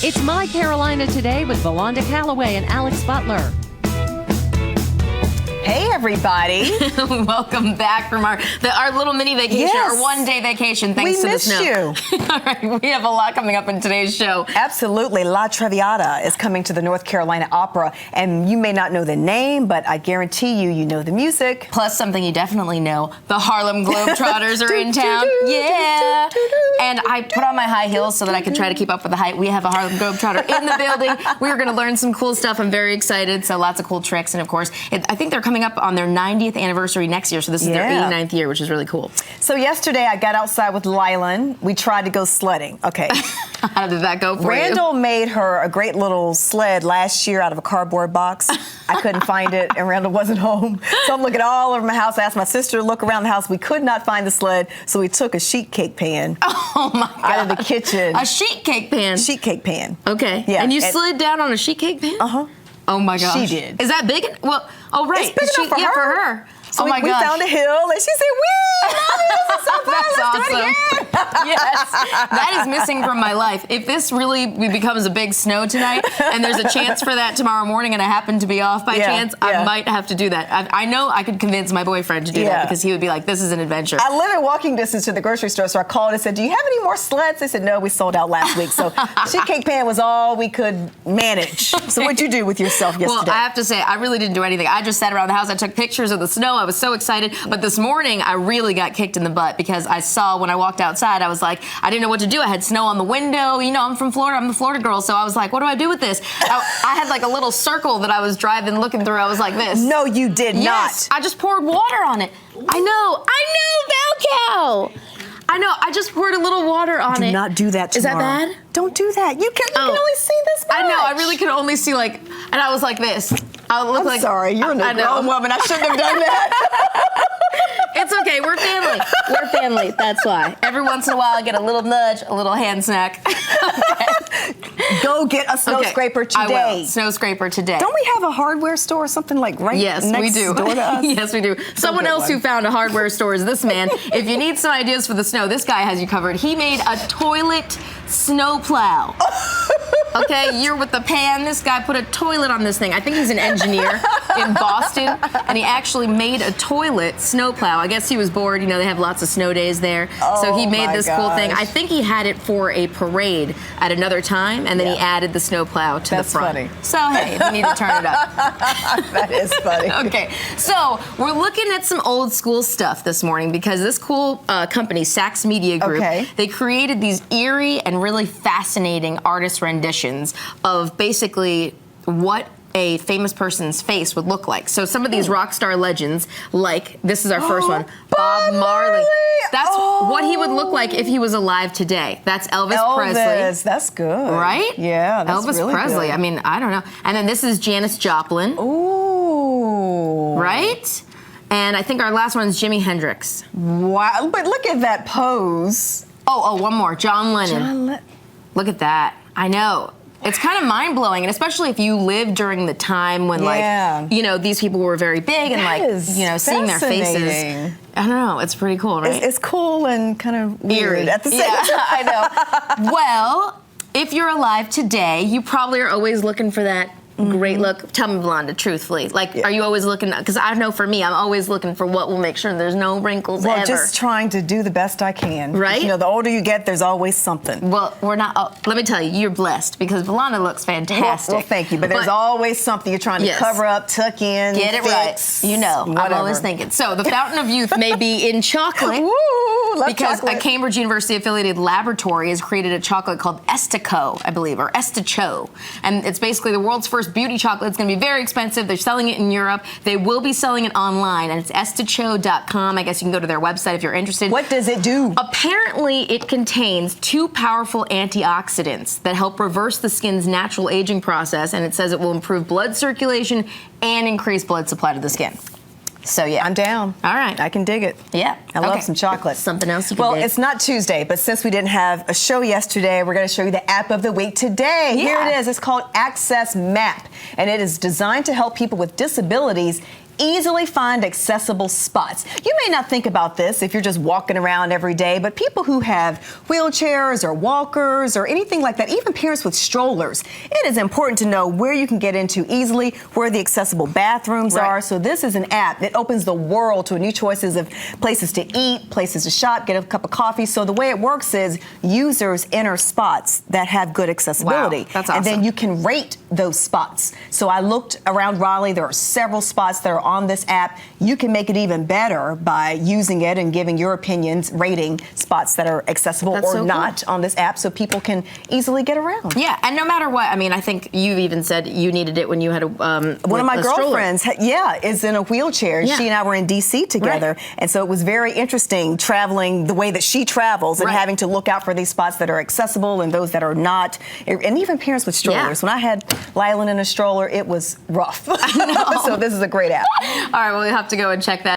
It's My Carolina Today with Valonda Calloway and Alex Butler. Hey, everybody. Welcome back from our little mini vacation, our one-day vacation, thanks to the snow. We missed you. All right, we have a lot coming up in today's show. Absolutely. La Traviata is coming to the North Carolina Opera, and you may not know the name, but I guarantee you know the music. Plus something you definitely know, the Harlem Globetrotters are in town. Yeah. And I put on my high heels so that I could try to keep up with the height. We have a Harlem Globetrotter in the building. We are going to learn some cool stuff. I'm very excited. So lots of cool tricks. And of course, I think they're coming up on their 90th anniversary next year. So this is their 89th year, which is really cool. So yesterday I got outside with Lylan. We tried to go sledding. Okay. How did that go for Randall made her a great little sled last year out of a cardboard box. I couldn't find it, and Randall wasn't home. So I'm looking all over my house. I asked my sister to look around the house. We could not find the sled, so we took a sheet cake pan oh my God. out of the kitchen. A sheet cake pan? Sheet cake pan. Okay. Yeah. And you slid down on a sheet cake pan? Uh-huh. Oh my gosh. She did. Is that big? Well, oh right. It's big enough for for her. So oh my we gosh. found a hill, and she said, "Wee, Mommy, this is so fun. That's Let's awesome. do it again." Yes, that is missing from my life. If this really becomes a big snow tonight, and there's a chance for that tomorrow morning, and I happen to be off by chance, I might have to do that. I know I could convince my boyfriend to do that because he would be like, "This is an adventure." I live in walking distance to the grocery store, so I called and said, "Do you have any more sleds?" They said, "No, we sold out last week." So sheet cake pan was all we could manage. So what'd you do with yourself yesterday? Well, I have to say, I really didn't do anything. I just sat around the house. I took pictures of the snow. I was so excited. But this morning, I really got kicked in the butt because I saw when I walked outside, I was like, I didn't know what to do. I had snow on the window. You know, I'm from Florida. I'm the Florida girl. So I was like, what do I do with this? I had like a little circle that I was driving, looking through. I was like this. No, you did yes, not. I just poured water on it. I know, Val Cow. I know, I just poured a little water on it. Do not do that tomorrow. Is that bad? Don't do that. You can only see this much. I know, I really could only see like, and I was like this. I'm sorry, you're a grown woman. I shouldn't have done that. It's okay, we're family. We're family, that's why. Every once in a while I get a little nudge, a little hand snack. Okay. Go get a snow scraper today. I will. Snow scraper today. Don't we have a hardware store or something like next we do. door to us? Yes, we do. Someone else who found a hardware store is this man. If you need some ideas for the snow, this guy has you covered. He made a toilet snow plow. Okay, you're with the pan. This guy put a toilet on this thing. I think he's an engineer in Boston, and he actually made a toilet snowplow. I guess he was bored. You know, they have lots of snow days there. So he made this cool thing. I think he had it for a parade at another time, and then he added the snowplow to the front. Funny. So, hey, if you need to turn it up. That is funny. Okay, so we're looking at some old school stuff this morning because this cool company, Saks Media Group, they created these eerie and really fascinating artist renditions of basically what a famous person's face would look like. So some of these rock star legends, like this is our first one, Bob Marley. That's what he would look like if he was alive today. That's Elvis Presley. That's good. Right? Yeah, that's Elvis really Presley. good. I mean, I don't know. And then this is Janis Joplin. Ooh. Right? And I think our last one is Jimi Hendrix. Wow, but look at that pose. Oh, one more. John Lennon. Look at that. I know. It's kind of mind-blowing, and especially if you lived during the time when, like, you know, these people were very big and, like, you know, seeing their faces. I don't know. It's pretty cool, right? It's cool and kind of weird at the same time. I know. Well, if you're alive today, you probably are always looking for that great look. Tell me, Valonda, truthfully. Like, are you always looking, because I know for me, I'm always looking for what will make sure there's no wrinkles ever. Well, just trying to do the best I can. Right? You know, the older you get, there's always something. Well, we're not, let me tell you, you're blessed because Valonda looks fantastic. Well, thank you, but there's always something you're trying to cover up, tuck in, get it fix, right. You know, whatever. I'm always thinking. So the fountain of youth may be in chocolate. Woo, love because chocolate. a Cambridge University affiliated laboratory has created a chocolate called Estico, I believe, or Esticho. And it's basically the world's first beauty chocolate. It's going to be very expensive. They're selling it in Europe. They will be selling it online, and it's esticho.com. I guess you can go to their website if you're interested. What does it do? Apparently, it contains 2 powerful antioxidants that help reverse the skin's natural aging process, and it says it will improve blood circulation and increase blood supply to the skin. So, yeah. I'm down. All right. I can dig it. Yeah. I love some chocolate. Something else you can Well, dig. it's not Tuesday, but since we didn't have a show yesterday, we're going to show you the app of the week today. Yeah. Here it is. It's called Access Map, and it is designed to help people with disabilities easily find accessible spots. You may not think about this if you're just walking around every day, but people who have wheelchairs or walkers or anything like that, even parents with strollers, it is important to know where you can get into easily, where the accessible bathrooms are. So this is an app that opens the world to new choices of places to eat, places to shop, get a cup of coffee. So the way it works is users enter spots that have good accessibility. Wow, that's awesome. And then you can rate those spots. So I looked around Raleigh. There are several spots that are on this app. You can make it even better by using it and giving your opinions, rating spots that are accessible or not on this app so people can easily get around. Yeah, and no matter what, I mean, I think you even said you needed it when you had a one of my girlfriends, is in a wheelchair. Yeah. She and I were in D.C. together, and so it was very interesting traveling the way that she travels and having to look out for these spots that are accessible and those that are not, and even parents with strollers. When I had Lylan in a stroller, it was rough. So this is a great app. All right, well, we have to go and check that.